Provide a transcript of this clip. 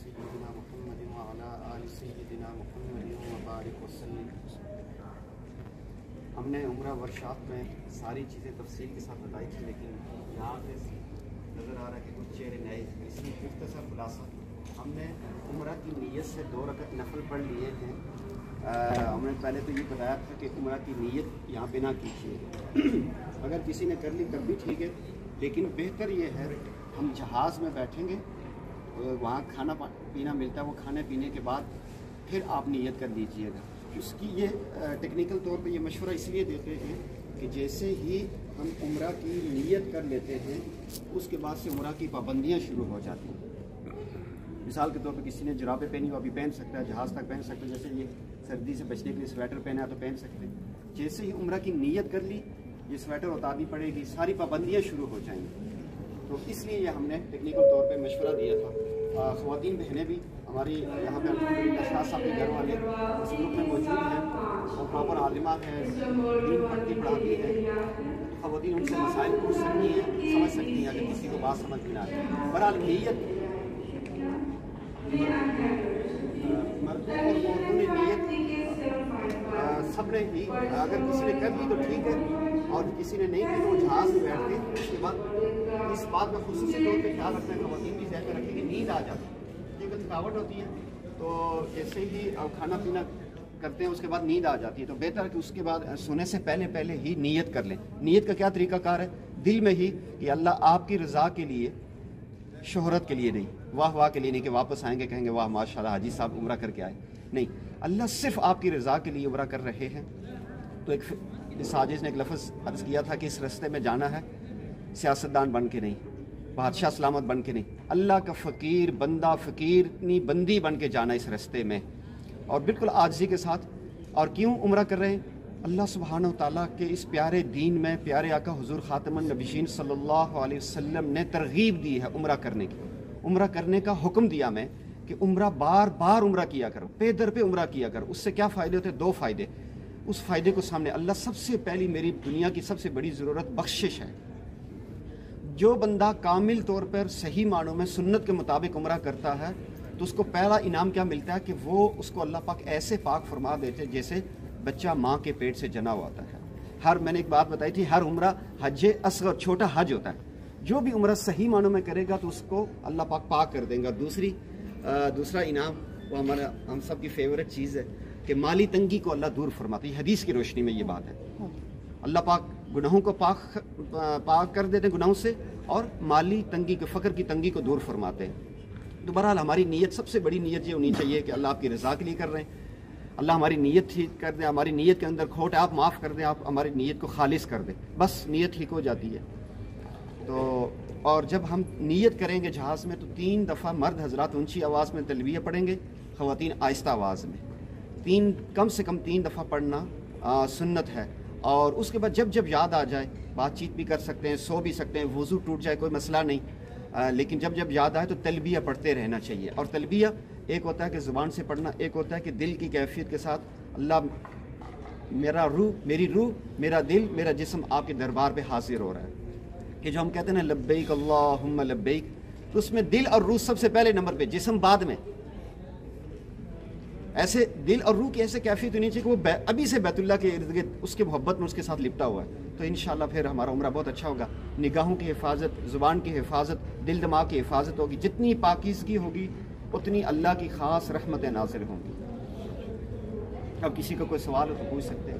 سيدنا محمد وعلى آل سيدنا محمد وبارك وسلم۔ ہم نے عمرہ ورکشاپ میں ساری چیزیں تفصیل کے ساتھ بتائی تھی، لیکن یہاں پہ نظر آ رہا ہے کہ کچھ چہرے نئے، اس میں مختصر خلاصہ ہم نے عمرہ کی نیت سے 2 رکعت نفل پڑھ لیے ہیں۔ ہم نے پہلے تو یہ بتایا تھا کہ عمرہ کی نیت یہاں پہ نہ کیجیے، اگر کسی نے کر لی تب بھی ٹھیک ہے، لیکن بہتر یہ ہے ہم جہاز میں بیٹھیں گے، وہاں کھانا پینا ملتا ہے، وہ کھانے پینے کے بعد پھر آپ نیت کر لیجئے گا۔ اس کی یہ ٹیکنیکل طور پہ یہ مشورہ اس لیے دیتے ہیں کہ جیسے ہی ہم عمرہ کی نیت کر لیتے ہیں اس کے بعد سے عمرہ کی پابندیاں شروع ہو جاتی ہیں۔ مثال کے طور پہ کسی نے جرابیں پہنی ہو ابھی پہن سکتا ہے، جہاز تک پہن سکتا ہے، جیسے یہ سردی سے بچنے کے لیے سویٹر پہنا ہے تو پہن سکتے ہیں۔ جیسے ہی عمرہ کی نیت کر لی یہ سویٹر اتارنی پڑے گی، ساری پابندیاں شروع ہو جائیں گی۔ تو اس لیے یہ ہم نے ٹیکنیکل طور پہ مشورہ دیا تھا۔ خواتین بہنیں بھی ہماری یہاں پہ شاہ صاحب کے گھر والے اس گروپ میں موجود ہیں، وہ پراپر عالمہ ہیں، دین پڑھتی پڑھاتی ہیں، خواتین ان سے مسائل پوچھ سکتی ہیں، سمجھ سکتی ہیں اگر کسی کو بات سمجھ میں نہ آئے۔ بہرحال نیت مردوں اور عورتوں نے نیت سب نے ہی، اگر کسی نے کر لی تو ٹھیک ہے، اور کسی نے نہیں کی تو وہ جہاز میں بیٹھ کے اس کے بعد اس بات کا خصوصی طور پہ خیال رکھنا ہے، خواتین بھی ذہن میں رکھیں کہ نیند آ جاتی ہے کیونکہ تھکاوٹ ہوتی ہے، تو جیسے ہی کھانا پینا کرتے ہیں اس کے بعد نیند آ جاتی ہے، تو بہتر ہے کہ اس کے بعد سونے سے پہلے ہی نیت کر لیں۔ نیت کا کیا طریقہ کار ہے؟ دل میں ہی کہ اللہ آپ کی رضا کے لیے، شہرت کے لیے نہیں، واہ کے لیے نہیں کہ واپس آئیں گے کہیں گے واہ ماشاء اللہ حاجی صاحب عمرہ کر کے آئے، نہیں، اللہ صرف آپ کی رضا کے لیے عمرہ کر رہے ہیں۔ تو ایک ساجد نے ایک لفظ عرض کیا تھا کہ اس راستے میں جانا ہے سیاستدان بن کے نہیں، بادشاہ سلامت بن کے نہیں، اللہ کا فقیر بندہ، فقیرنی بندی بن کے جانا اس راستے میں، اور بالکل عاجزی کے ساتھ۔ اور کیوں عمرہ کر رہے ہیں؟ اللہ سبحانہ وتعالیٰ کے اس پیارے دین میں پیارے آقا حضور خاتم النبیین صلی اللہ علیہ وسلم نے ترغیب دی ہے عمرہ کرنے کی، عمرہ کرنے کا حکم دیا میں کہ عمرہ بار بار عمرہ کیا کرو، پے در پہ عمرہ کیا کرو۔ اس سے کیا فائدے ہوتے ہیں؟ 2 فائدے۔ اس فائدے کو سامنے، اللہ سب سے پہلی میری دنیا کی سب سے بڑی ضرورت بخشش ہے۔ جو بندہ کامل طور پر صحیح معنوں میں سنت کے مطابق عمرہ کرتا ہے تو اس کو پہلا انعام کیا ملتا ہے کہ وہ اس کو اللہ پاک ایسے پاک فرما دیتے جیسے بچہ ماں کے پیٹ سے جنا ہوا ہوتا ہے۔ میں نے ایک بات بتائی تھی، ہر عمرہ حج اصغر، چھوٹا حج ہوتا ہے۔ جو بھی عمرہ صحیح معنوں میں کرے گا تو اس کو اللہ پاک کر دیں گا۔ دوسرا انعام وہ ہمارا ہم سب کی فیورٹ چیز ہے کہ مالی تنگی کو اللہ دور فرماتی ہے۔ حدیث کی روشنی میں یہ بات ہے، اللہ پاک گناہوں کو پاک کر دیتے ہیں گناہوں سے، اور مالی تنگی کو، فقر کی تنگی کو دور فرماتے ہیں۔ تو بہرحال ہماری نیت، سب سے بڑی نیت یہ ہونی چاہیے کہ اللہ آپ کی رضا کے لیے کر رہے ہیں، اللہ ہماری نیت ٹھیک کر دیں، ہماری نیت کے اندر کھوٹ ہے آپ معاف کر دیں، آپ ہماری نیت کو خالص کر دیں، بس نیت ٹھیک ہو جاتی ہے۔ تو اور جب ہم نیت کریں گے جہاز میں تو 3 دفعہ مرد حضرات اونچی آواز میں تلبیہ پڑھیں گے، خواتین آہستہ آواز میں، کم سے کم 3 دفعہ پڑھنا سنت ہے۔ اور اس کے بعد جب یاد آ جائے بات چیت بھی کر سکتے ہیں، سو بھی سکتے ہیں، وضو ٹوٹ جائے کوئی مسئلہ نہیں، لیکن جب یاد آئے تو تلبیہ پڑھتے رہنا چاہیے۔ اور تلبیہ ایک ہوتا ہے کہ زبان سے پڑھنا، ایک ہوتا ہے کہ دل کی کیفیت کے ساتھ اللہ میری روح، میرا دل، میرا جسم آپ کے دربار پہ حاضر ہو رہا ہے، کہ جو ہم کہتے ہیں نا لبیک اللہم لبیک، تو اس میں دل اور روح سب سے پہلے نمبر پہ، جسم بعد میں۔ ایسے دل اور روح کی ایسے کیفیت ہونی چاہیے کہ وہ ابھی سے بیت اللہ کے ارد گرد اس کے محبت میں اس کے ساتھ لپٹا ہوا ہے، تو انشاءاللہ پھر ہمارا عمرہ بہت اچھا ہوگا۔ نگاہوں کی حفاظت، زبان کی حفاظت، دل دماغ کی حفاظت ہوگی، جتنی پاکیزگی ہوگی اتنی اللہ کی خاص رحمتیں نازل ہوں گی۔ اب کسی کو کوئی سوال ہو تو پوچھ سکتے ہیں۔